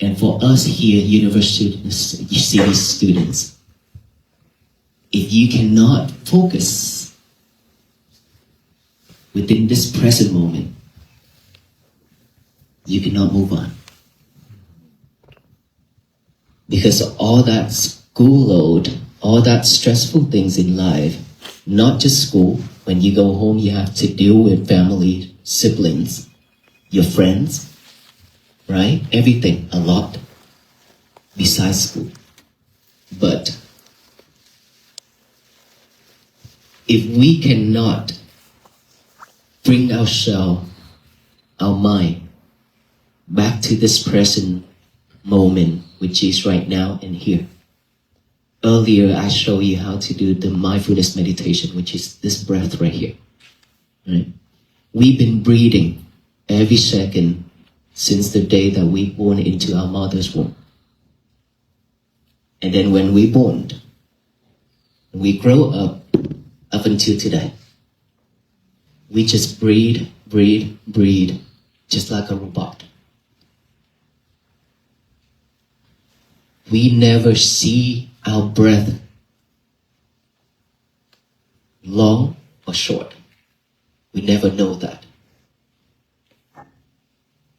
And for us here, university students, if you cannot focus within this present moment, you cannot move on. Because all that school load, all that stressful things in life, not just school, when you go home you have to deal with family, siblings, your friends, right? Everything, a lot, besides school. But if we cannot bring ourselves, our mind, back to this present moment, which is right now and here. Earlier, I showed you how to do the mindfulness meditation, which is this breath right here. Right? We've been breathing every second since the day that we born into our mother's womb. And then when we born, we grow up until today. We just breathe, just like a robot. We never see our breath long or short. We never know that.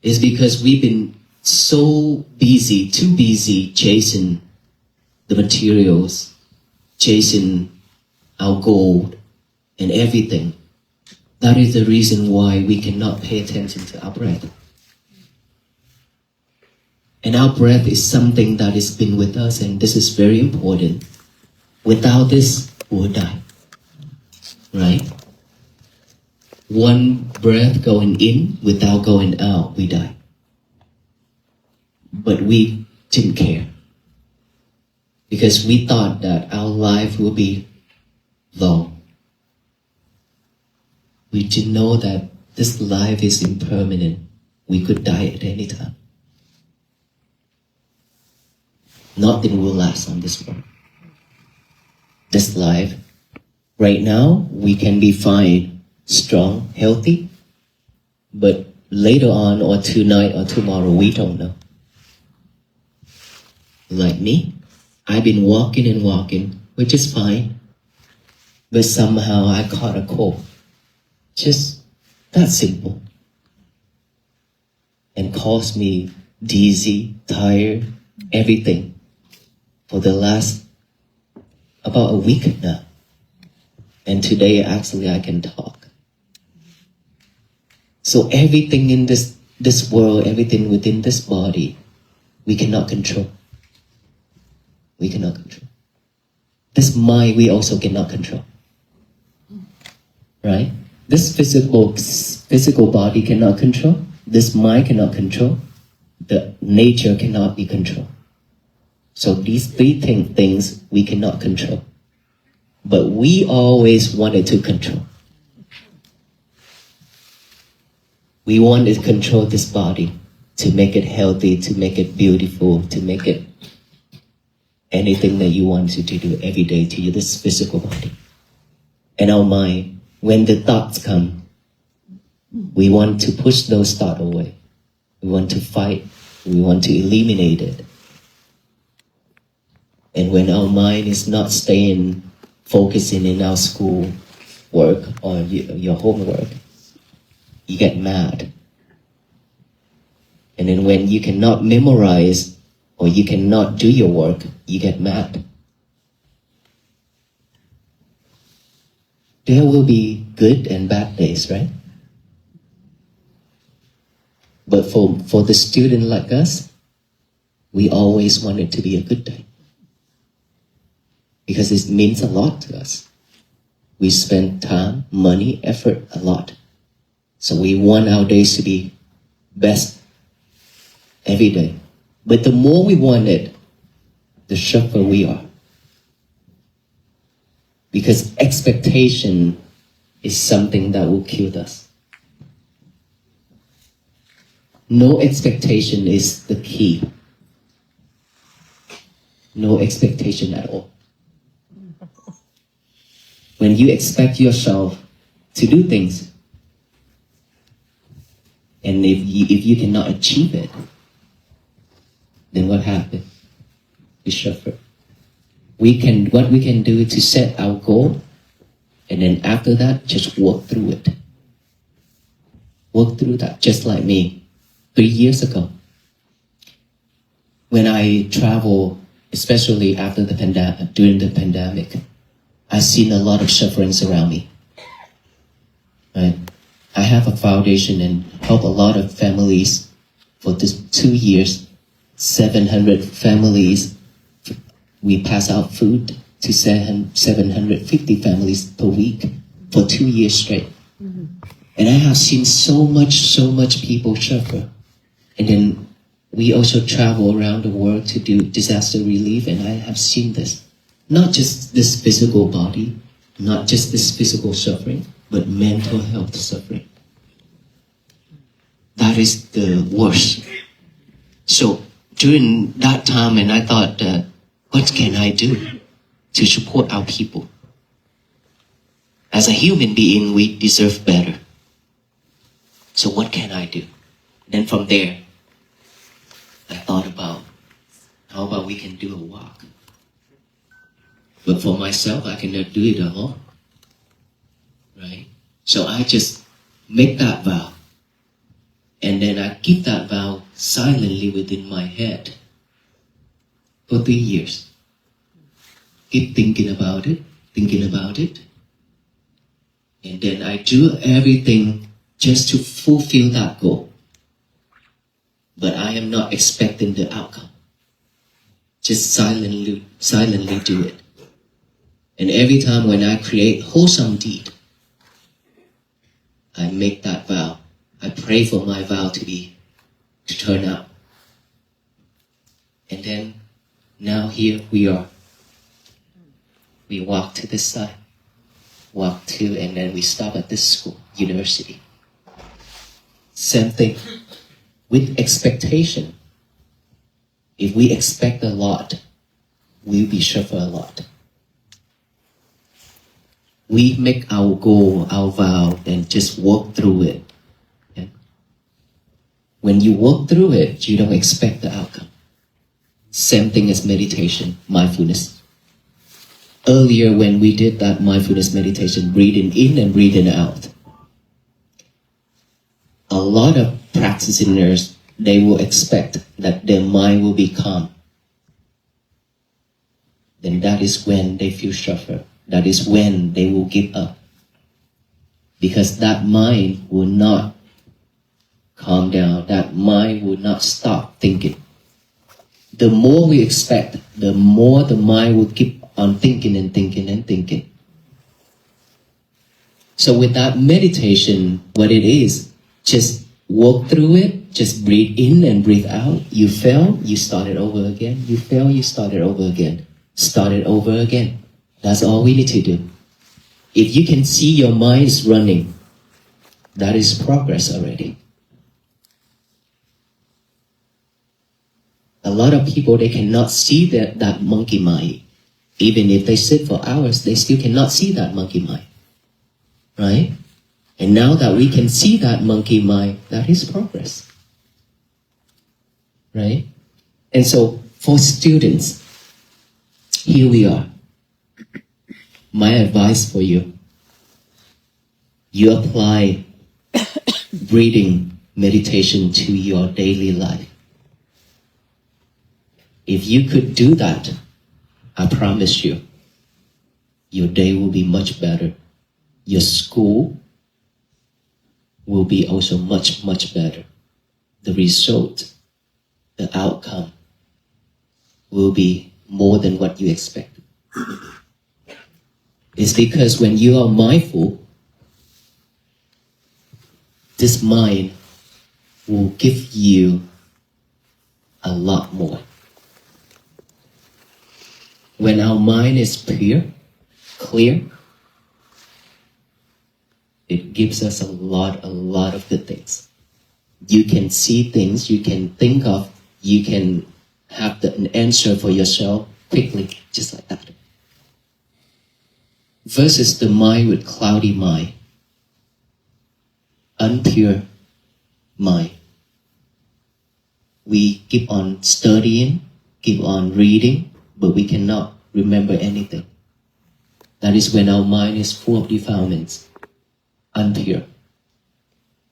It's because we've been so busy, too busy chasing the materials, chasing our goal and everything. That is the reason why we cannot pay attention to our breath. And our breath is something that has been with us, and this is very important. Without this, we'll die. Right? One breath going in without going out, we die. But we didn't care. Because we thought that our life will be long. We didn't know that this life is impermanent. We could die at any time. Nothing will last on this world. This life, right now, we can be fine, strong, healthy, but later on, or tonight, or tomorrow, we don't know. Like me, I've been walking, which is fine, but somehow I caught a cold. Just that simple. And caused me dizzy, tired, everything. For the last about a week now. And today actually I can talk. So everything in this world, everything within this body, we cannot control. We cannot control. This mind we also cannot control. Right? This physical body cannot control. This mind cannot control. The nature cannot be controlled. So these three things we cannot control. But we always wanted to control. We wanted to control this body, to make it healthy, to make it beautiful, to make it anything that you wanted to do every day to this physical body. And our mind, when the thoughts come, we want to push those thoughts away. We want to fight. We want to eliminate it. And when our mind is not focusing in our school work or your homework, you get mad. And then when you cannot memorize or you cannot do your work, you get mad. There will be good and bad days, right? But for the student like us, we always want it to be a good day. Because it means a lot to us. We spend time, money, effort a lot. So we want our days to be best every day. But the more we want it, the sharper we are. Because expectation is something that will kill us. No expectation is the key. No expectation at all. When you expect yourself to do things, and if you cannot achieve it, then what happened? We suffer. What we can do is to set our goal, and then after that, just work through it. Work through that, just like me. 3 years ago, when I travel, especially after during the pandemic, I've seen a lot of sufferings around me. Right? I have a foundation and help a lot of families for this 2 years. 700 families. We pass out food to 750 families per week for 2 years straight. Mm-hmm. And I have seen so much people suffer. And then we also travel around the world to do disaster relief, and I have seen this. Not just this physical body, not just this physical suffering, but mental health suffering. That is the worst. So during that time, and I thought, what can I do to support our people? As a human being, we deserve better. So what can I do? Then from there, I thought about, how about we can do a walk? But for myself, I cannot do it alone. Right? So I just make that vow. And then I keep that vow silently within my head for 3 years. Keep thinking about it. And then I do everything just to fulfill that goal. But I am not expecting the outcome. Just silently do it. And every time when I create wholesome deed, I make that vow. I pray for my vow to turn out. And then now here we are. We walk to this side, and then we stop at this school, university. Same thing with expectation. If we expect a lot, we'll be suffer a lot. We make our goal, our vow, and just walk through it. Okay? When you walk through it, you don't expect the outcome. Same thing as meditation, mindfulness. Earlier when we did that mindfulness meditation, breathing in and breathing out, a lot of practitioners, they will expect that their mind will be calm. Then that is when they feel suffer. That is when they will give up. Because that mind will not calm down. That mind will not stop thinking. The more we expect, the more the mind will keep on thinking and thinking and thinking. So with that meditation, what it is, just walk through it, just breathe in and breathe out. You fail, you start it over again. You fail, you start it over again. Start it over again. That's all we need to do. If you can see your mind is running, that is progress already. A lot of people, they cannot see that monkey mind. Even if they sit for hours, they still cannot see that monkey mind. Right? And now that we can see that monkey mind, that is progress. Right? And so for students, here we are. My advice for you, you apply breathing meditation to your daily life. If you could do that, I promise you, your day will be much better. Your school will be also much, much better. The result, the outcome will be more than what you expected. It's because when you are mindful, this mind will give you a lot more. When our mind is pure, clear, it gives us a lot of good things. You can see things, you can think of, you can have an answer for yourself quickly, just like that. Versus the mind with cloudy mind, unpure mind. We keep on studying, keep on reading, but we cannot remember anything. That is when our mind is full of defilements, unpure.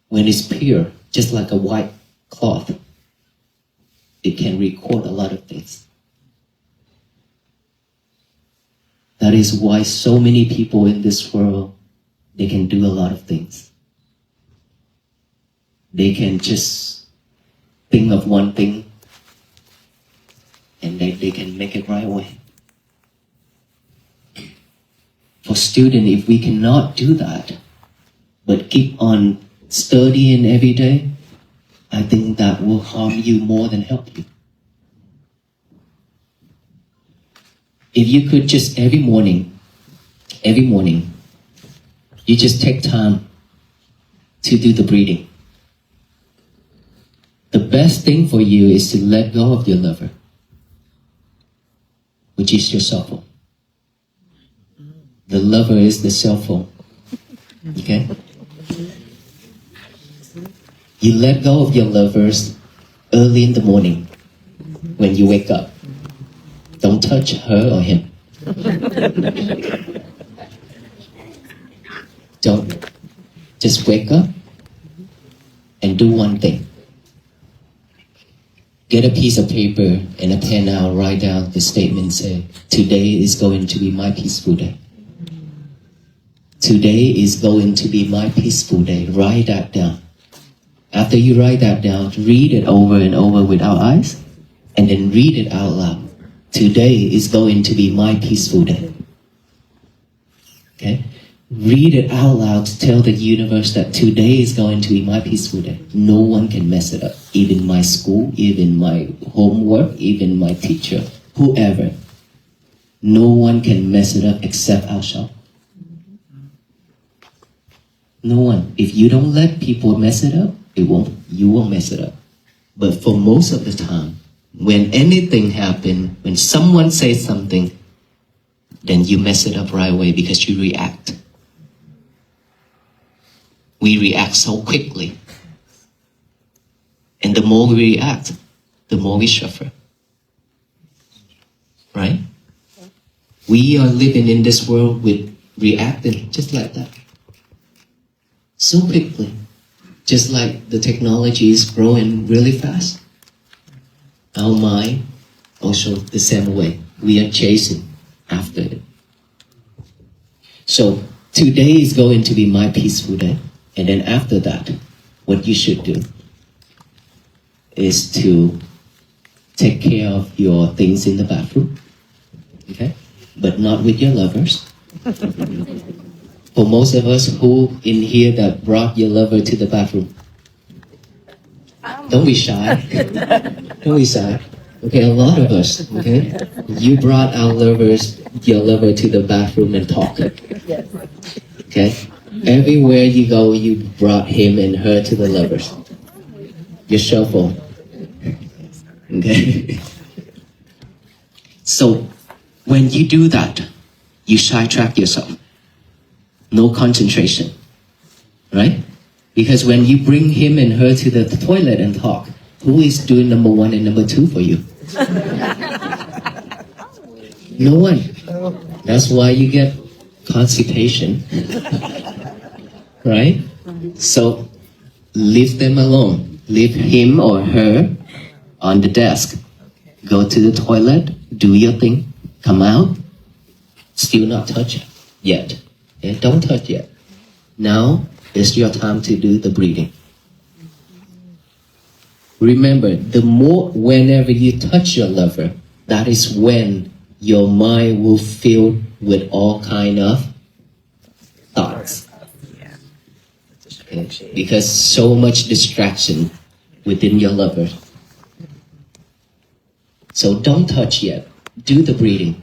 When it's pure, just like a white cloth, it can record a lot of things. That is why so many people in this world, they can do a lot of things. They can just think of one thing and they can make it right away. For students, if we cannot do that, but keep on studying every day, I think that will harm you more than help you. If you could just every morning, you just take time to do the breathing. The best thing for you is to let go of your lover, which is your cell phone. The lover is the cell phone. Okay? You let go of your lovers early in the morning when you wake up. Don't touch her or him. Don't. Just wake up and do one thing. Get a piece of paper and a pen out, write down the statement, say, today is going to be my peaceful day. Today is going to be my peaceful day. Write that down. After you write that down, read it over and over with our eyes, and then read it out loud. Today is going to be my peaceful day. Okay? Read it out loud to tell the universe that today is going to be my peaceful day. No one can mess it up. Even my school, even my homework, even my teacher, whoever. No one can mess it up except ourselves. No one. If you don't let people mess it up, you won't mess it up. But for most of the time, when anything happens, when someone says something, then you mess it up right away because you react. We react so quickly. And the more we react, the more we suffer. Right? We are living in this world with reacting just like that. So quickly. Just like the technology is growing really fast. Our mind also the same way. We are chasing after it. So today is going to be my peaceful day. And then after that, what you should do is to take care of your things in the bathroom. Okay? But not with your lovers. For most of us who in here that brought your lover to the bathroom, don't be shy. Don't be shy. Okay, a lot of us, okay? You brought your lover to the bathroom and talk. Okay? Everywhere you go, you brought him and her to the lovers. Your cell phone. Okay? So, when you do that, you sidetrack yourself. No concentration. Right? Because when you bring him and her to the toilet and talk, who is doing number one and number two for you? No one. That's why you get constipation. Right? So, leave them alone. Leave him or her on the desk. Go to the toilet, do your thing, come out, still not touch yet. Okay? Don't touch yet. Now is your time to do the breathing. Remember, whenever you touch your lover, that is when your mind will fill with all kind of thoughts. Okay? Because so much distraction within your lover. So don't touch yet. Do the breathing.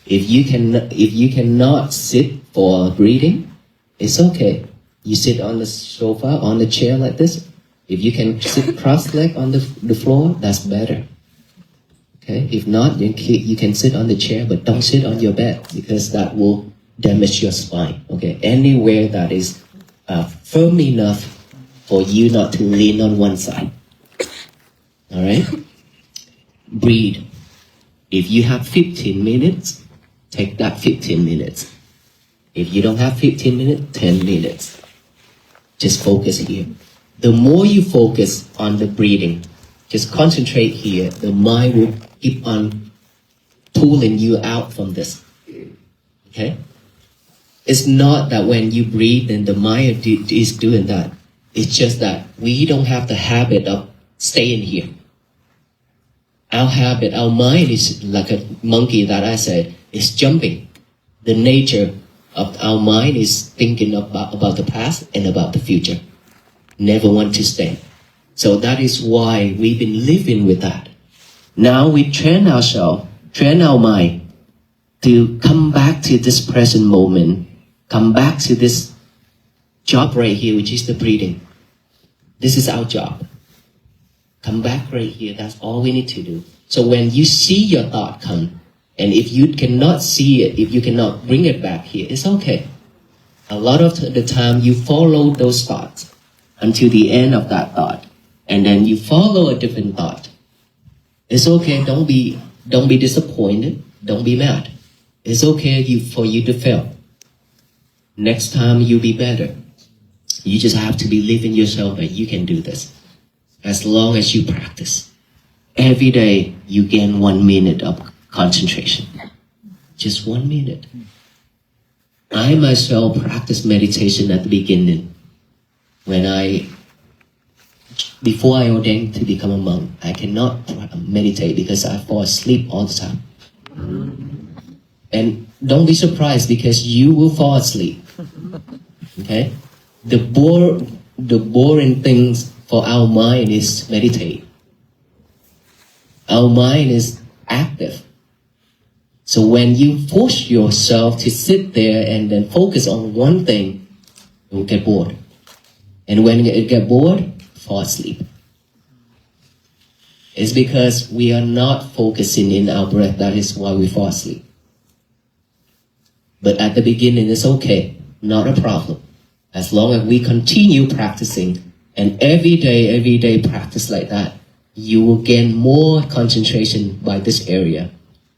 If you cannot sit for breathing, it's okay. You sit on the sofa, on the chair like this. If you can sit cross-legged on the floor, that's better. Okay? If not, you can sit on the chair, but don't sit on your bed because that will damage your spine. Okay? Anywhere that is firm enough for you not to lean on one side. All right? Breathe. If you have 15 minutes, take that 15 minutes. If you don't have 15 minutes, 10 minutes. Just focus here. The more you focus on the breathing, just concentrate here, the mind will keep on pulling you out from this. Okay? It's not that when you breathe and the mind is doing that. It's just that we don't have the habit of staying here. Our habit, our mind is like a monkey that I said, is jumping. The nature of our mind is thinking about the past and about the future. Never want to stay. So that is why we've been living with that. Now we train ourselves, train our mind to come back to this present moment, come back to this job right here, which is the breathing. This is our job. Come back right here. That's all we need to do. So when you see your thought come, and if you cannot see it, if you cannot bring it back here, it's okay. A lot of the time you follow those thoughts until the end of that thought, and then you follow a different thought. It's okay. Don't be disappointed. Don't be mad. It's okay for you to fail. Next time you'll be better. You just have to believe in yourself that you can do this. As long as you practice. Every day you gain 1 minute of concentration. Just 1 minute. I myself practiced meditation at the beginning. Before I ordained to become a monk, I cannot meditate because I fall asleep all the time. And don't be surprised because you will fall asleep. Okay? The boring things for our mind is meditate. Our mind is active. So when you force yourself to sit there and then focus on one thing, you'll get bored. And when you get bored, fall asleep. It's because we are not focusing in our breath. That is why we fall asleep. But at the beginning, it's okay. Not a problem. As long as we continue practicing, and every day practice like that, you will gain more concentration by this area.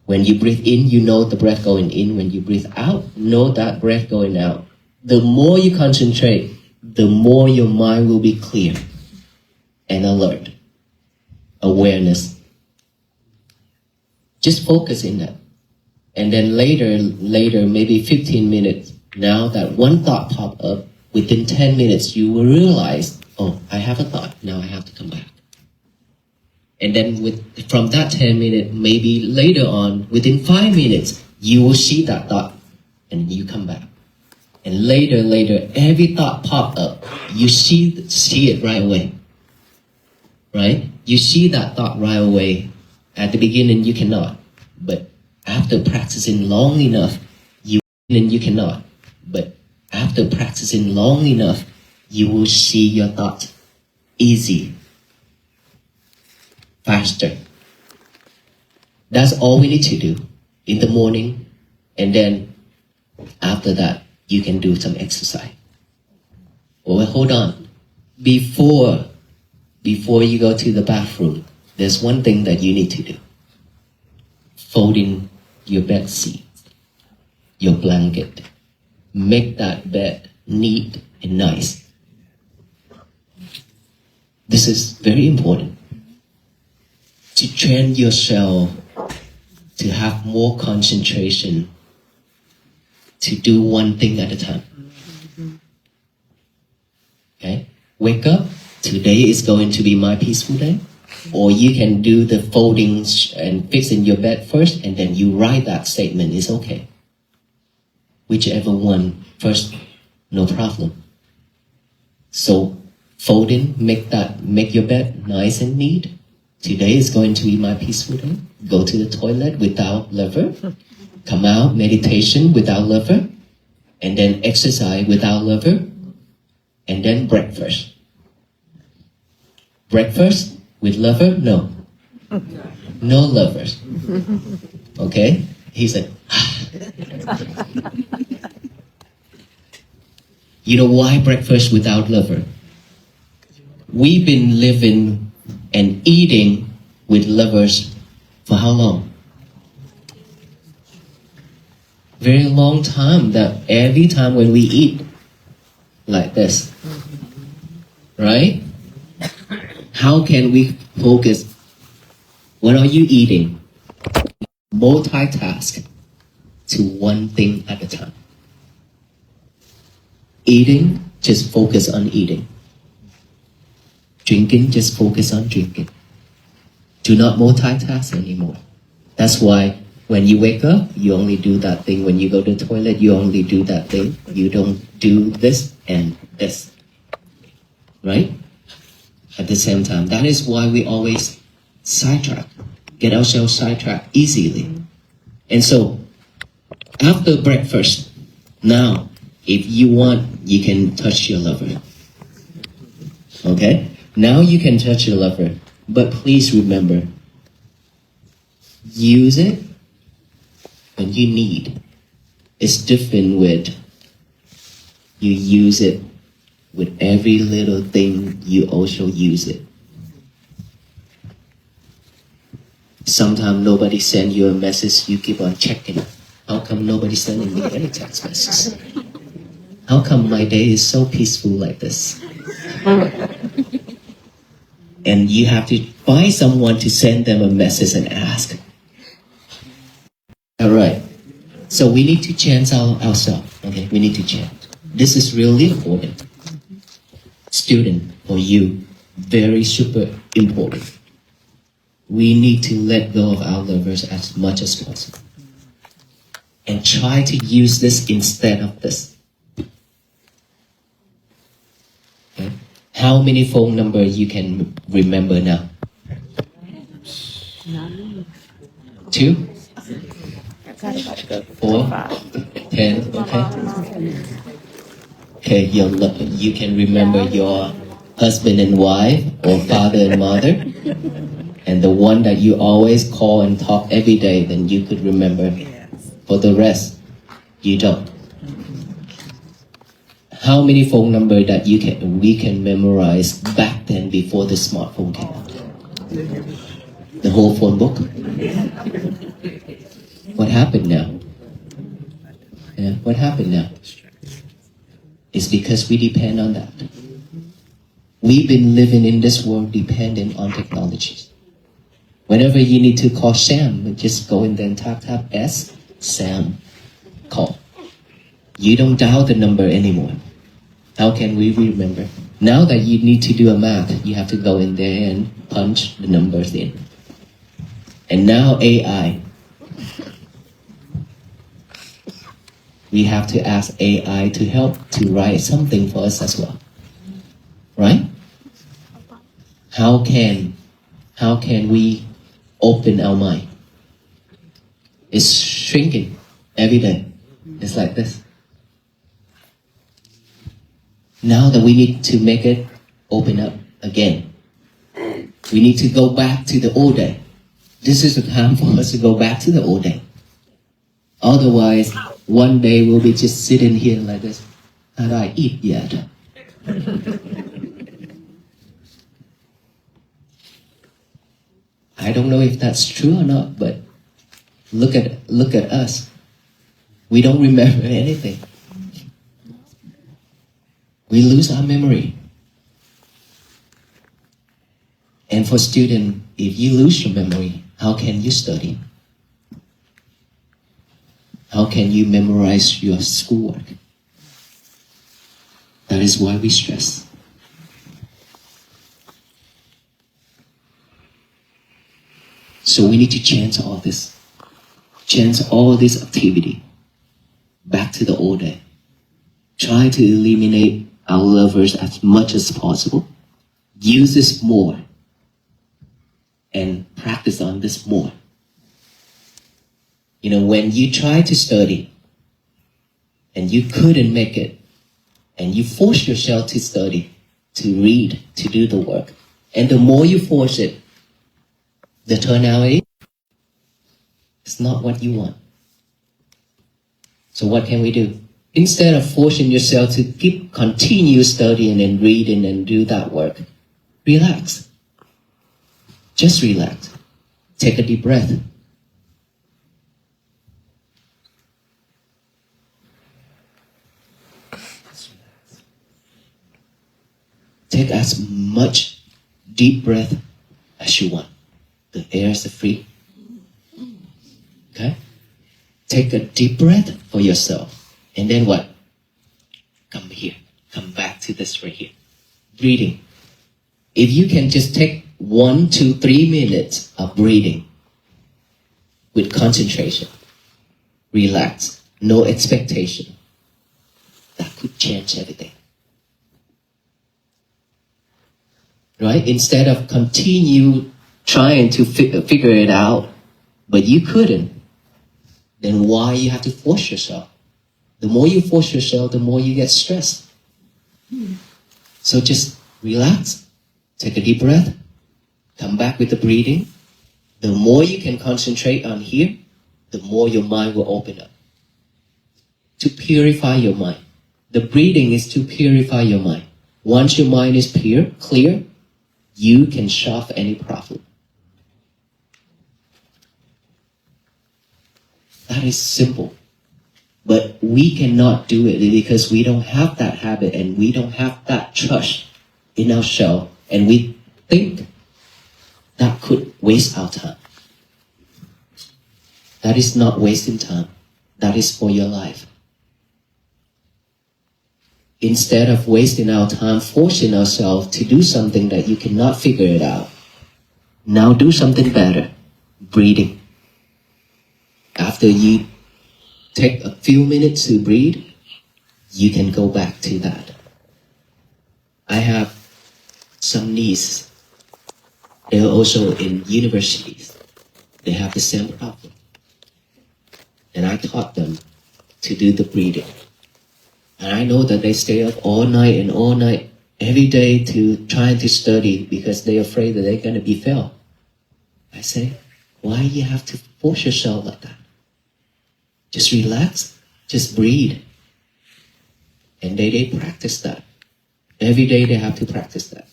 When you breathe in, you know the breath going in. When you breathe out, know that breath going out. The more you concentrate, the more your mind will be clear and alert. Awareness. Just focus in that. And then later, maybe 15 minutes, now that one thought popped up, within 10 minutes, you will realize, oh, I have a thought. Now I have to come back. And then from that 10 minutes, maybe later on, within 5 minutes, you will see that thought and you come back. And later, every thought pop up, you see it right away. Right? You see that thought right away. At the beginning, you cannot. But after practicing long enough, you cannot. But after practicing long enough, you will see your thoughts easy, faster. That's all we need to do in the morning, and then after that, you can do some exercise. Well, hold on. Before you go to the bathroom, there's one thing that you need to do. Folding your bed sheet, your blanket. Make that bed neat and nice. This is very important. To train yourself to have more concentration, to do one thing at a time. Okay? Wake up. Today is going to be my peaceful day. Or you can do the folding and fixing your bed first, and then you write that statement. It's okay. Whichever one first, no problem. So folding, make your bed nice and neat. Today is going to be my peaceful day. Go to the toilet without lever. Come out, meditation without lever. And then exercise without lever. And then breakfast. Breakfast with lever? No. No levers. Okay? He said, You know why breakfast without lever? We've been living and eating with lovers for how long? Very long time, that every time when we eat like this, right? How can we focus? What are you eating? Multitask to one thing at a time. Eating, just focus on eating. Drinking, just focus on drinking. Do not multitask anymore. That's why when you wake up, you only do that thing. When you go to the toilet, you only do that thing. You don't do this and this. Right? At the same time. That is why we always sidetrack. Get ourselves sidetracked easily. And so, after breakfast, now, if you want, you can touch your lover. Okay? Now you can touch your lover. But please remember, use it when you need. It's different with you use it with every little thing, you also use it. Sometimes nobody send you a message, you keep on checking. How come nobody sending me any text messages? How come my day is so peaceful like this? And you have to find someone to send them a message and ask. Alright. So we need to change ourselves. Okay, we need to change. This is really important. Student, for you, very super important. We need to let go of our lovers as much as possible. And try to use this instead of this. Okay? How many phone numbers you can remember now? 2? 4? 10? Okay. Okay, you can remember your husband and wife, or father and mother. And the one that you always call and talk every day, then you could remember. For the rest, you don't. How many phone numbers that we can memorize back then before the smartphone came out? The whole phone book? What happened now? Yeah, what happened now? It's because we depend on that. We've been living in this world dependent on technologies. Whenever you need to call Sam, just go in there and tap S, Sam, call. You don't dial the number anymore. How can we remember? Now that you need to do a math, you have to go in there and punch the numbers in. And now AI. We have to ask AI to help to write something for us as well. Right? How can we open our mind? It's shrinking every day. It's like this. Now that we need to make it open up again. We need to go back to the old day. This is the time for us to go back to the old day. Otherwise, one day we'll be just sitting here like this. How do I eat yet? I don't know if that's true or not, but look at us. We don't remember anything. We lose our memory. And for students, if you lose your memory, how can you study? How can you memorize your schoolwork? That is why we stress. So we need to change all this. Change all this activity back to the old day. Try to eliminate our lovers as much as possible. Use this more. And practice on this more. You know, when you try to study and you couldn't make it, and you force yourself to study, to read, to do the work, and the more you force it, the turnout is not what you want. So what can we do? Instead of forcing yourself to continue studying and reading and do that work, relax. Just relax. Take a deep breath. Take as much deep breath as you want. The air is free. Okay? Take a deep breath for yourself. And then what? Come here. Come back to this right here. Breathing. If you can just take 1 to 3 minutes of breathing with concentration, relax, no expectation, that could change everything. Right? Instead of continue trying to figure it out, but you couldn't, then why you have to force yourself? The more you force yourself, the more you get stressed. So just relax, take a deep breath, come back with the breathing. The more you can concentrate on here, the more your mind will open up. To purify your mind. The breathing is to purify your mind. Once your mind is clear, you can solve any problem. That is simple. But we cannot do it because we don't have that habit and we don't have that trust in ourselves, and we think that could waste our time. That is not wasting time. That is for your life. Instead of wasting our time forcing ourselves to do something that you cannot figure it out, now do something better. Breathing. After you take a few minutes to breathe, you can go back to that. I have some nieces. They're also in universities. They have the same problem. And I taught them to do the breathing. And I know that they stay up all night and all night, every day to trying to study because they're afraid that they're going to be failed. I say, why you have to force yourself like that? Just relax, just breathe. And they practice that. Every day they have to practice that.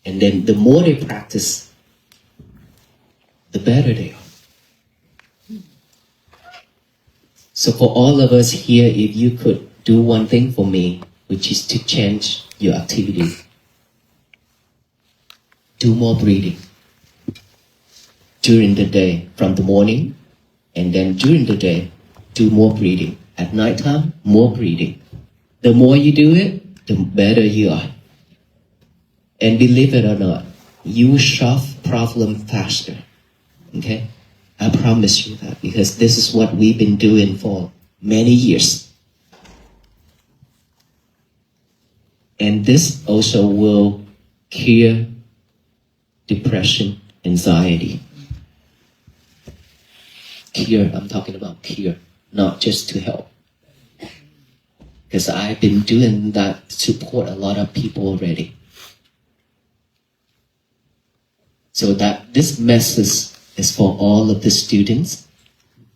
And then the more they practice, the better they are. So for all of us here, if you could do one thing for me, which is to change your activity. Do more breathing during the day, from the morning, and then during the day, do more breathing. At nighttime, more breathing. The more you do it, the better you are. And believe it or not, you will solve problem faster. Okay? I promise you that, because this is what we've been doing for many years. And this also will cure depression, anxiety. Cure, I'm talking about cure, not just to help. Because I've been doing that to support a lot of people already. So that this message is for all of the students,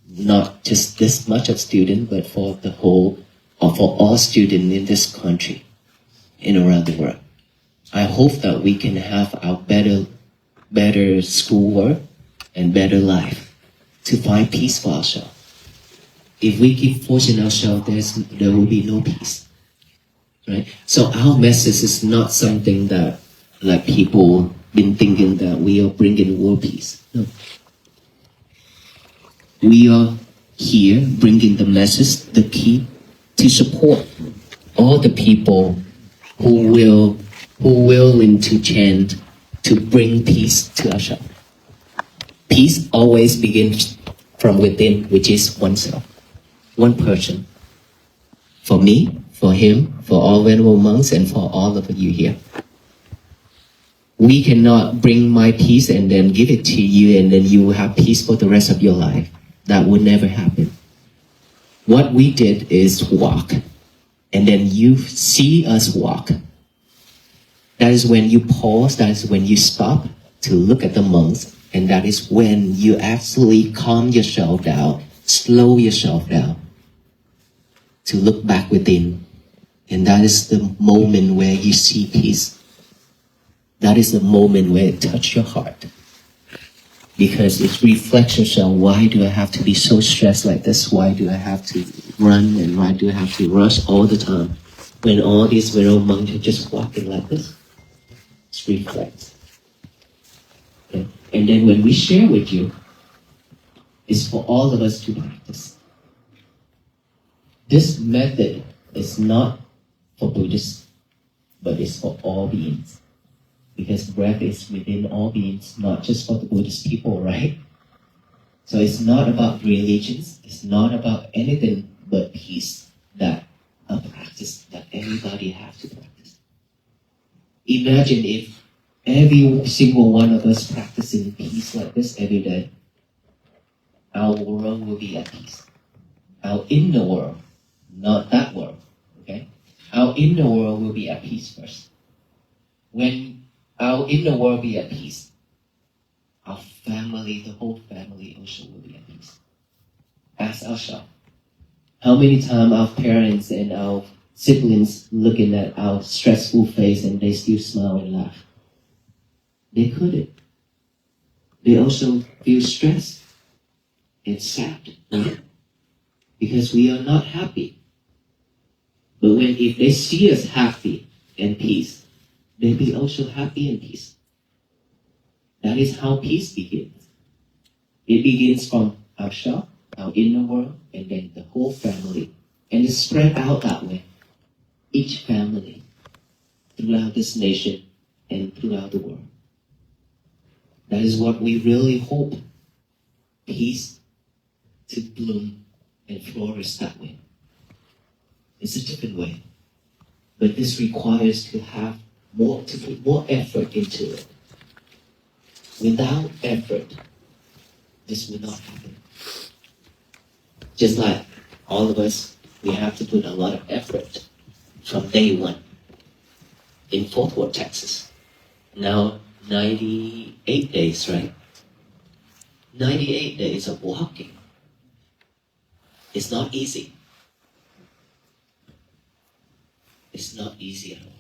not just this much of students, but for the whole, or for all students in this country and around the world. I hope that we can have our better schoolwork and better life to find peace for ourselves. If we keep forcing ourselves, there will be no peace. Right? So our message is not something that, like, people been thinking that we are bringing world peace. No. We are here bringing the message, the key, to support all the people who willing to chant to bring peace to ourselves. Peace always begins from within, which is oneself, one person. For me, for him, for all venerable monks, and for all of you here. We cannot bring my peace and then give it to you and then you will have peace for the rest of your life. That would never happen. What we did is walk. And then you see us walk. That is when you pause, that is when you stop to look at the monks, and that is when you actually calm yourself down, slow yourself down, to look back within. And that is the moment where you see peace. That is the moment where it touches your heart. Because it reflects yourself. Why do I have to be so stressed like this? Why do I have to run and why do I have to rush all the time? When all these little monks are just walking like this, it reflects. Okay? And then when we share with you, it's for all of us to practice. This method is not for Buddhists, but it's for all beings. Because breath is within all beings, not just for the Buddhist people, right? So it's not about religions, it's not about anything but peace, that a practice that everybody has to practice. Imagine if every single one of us practicing peace like this every day, our world will be at peace. Our inner world, not that world, okay? Our inner world will be at peace first. When our inner world be at peace, our family, the whole family also will be at peace. Ask ourselves, how many times our parents and our siblings looking at our stressful face and they still smile and laugh? They couldn't. They also feel stressed and sad, right? Because we are not happy. But if they see us happy and peace, they be also happy and peace. That is how peace begins. It begins from ourselves, our inner world, and then the whole family. And it's spread out that way. Each family, throughout this nation, and throughout the world. That is what we really hope. Peace to bloom and flourish that way. It's a different way. But this requires to put more effort into it. Without effort, this will not happen. Just like all of us, we have to put a lot of effort from day one in Fort Worth, Texas. Now 98 days, right? 98 days of walking. It's not easy. It's not easy at all.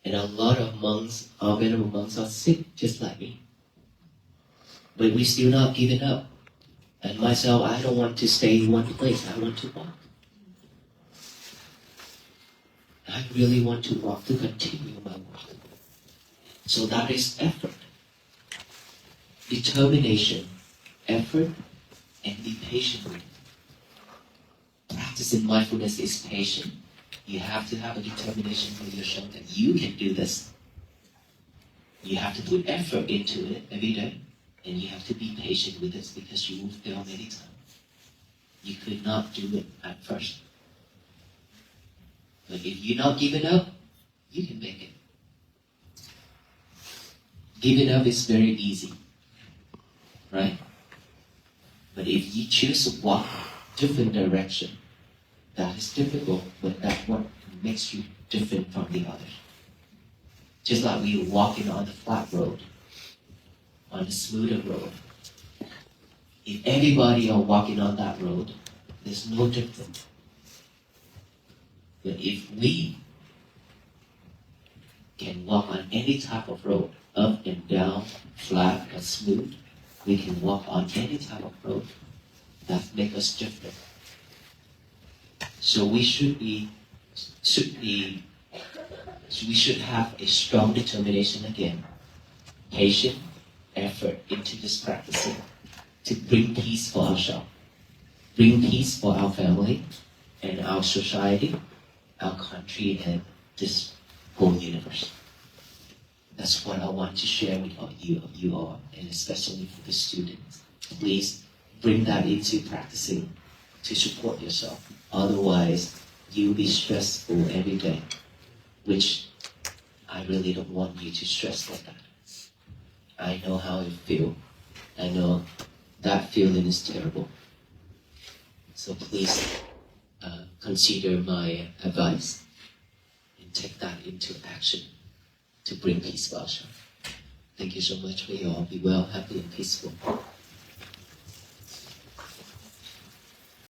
And a lot of monks, our venerable monks, are sick just like me. But we still not giving up. And myself, I don't want to stay in one place. I want to walk. I really want to walk, to continue my walk. So that is effort. Determination, effort, and be patient with it. Practicing mindfulness is patient. You have to have a determination for yourself that you can do this. You have to put effort into it every day. And you have to be patient with it because you will fail many times. You could not do it at first. But if you're not giving up, you can make it. Giving up is very easy. Right? But if you choose to walk different direction, that is difficult, but that's what makes you different from the others. Just like we are walking on the flat road, on the smoother road. If everybody are walking on that road, there's no difference. But if we can walk on any type of road, up and down, flat or smooth, we can walk on any type of road. That makes us different. So we should have a strong determination again, patient effort into this practicing to bring peace for ourselves, bring peace for our family and our society, our country, and this whole universe. That's what I want to share with you all, and especially for the students. Please bring that into practicing to support yourself. Otherwise, you'll be stressful every day, which I really don't want you to stress like that. I know how you feel. I know that feeling is terrible. So please consider my advice and take that into action to bring peace to ourselves. Thank you so much for you all. Be well, happy, and peaceful.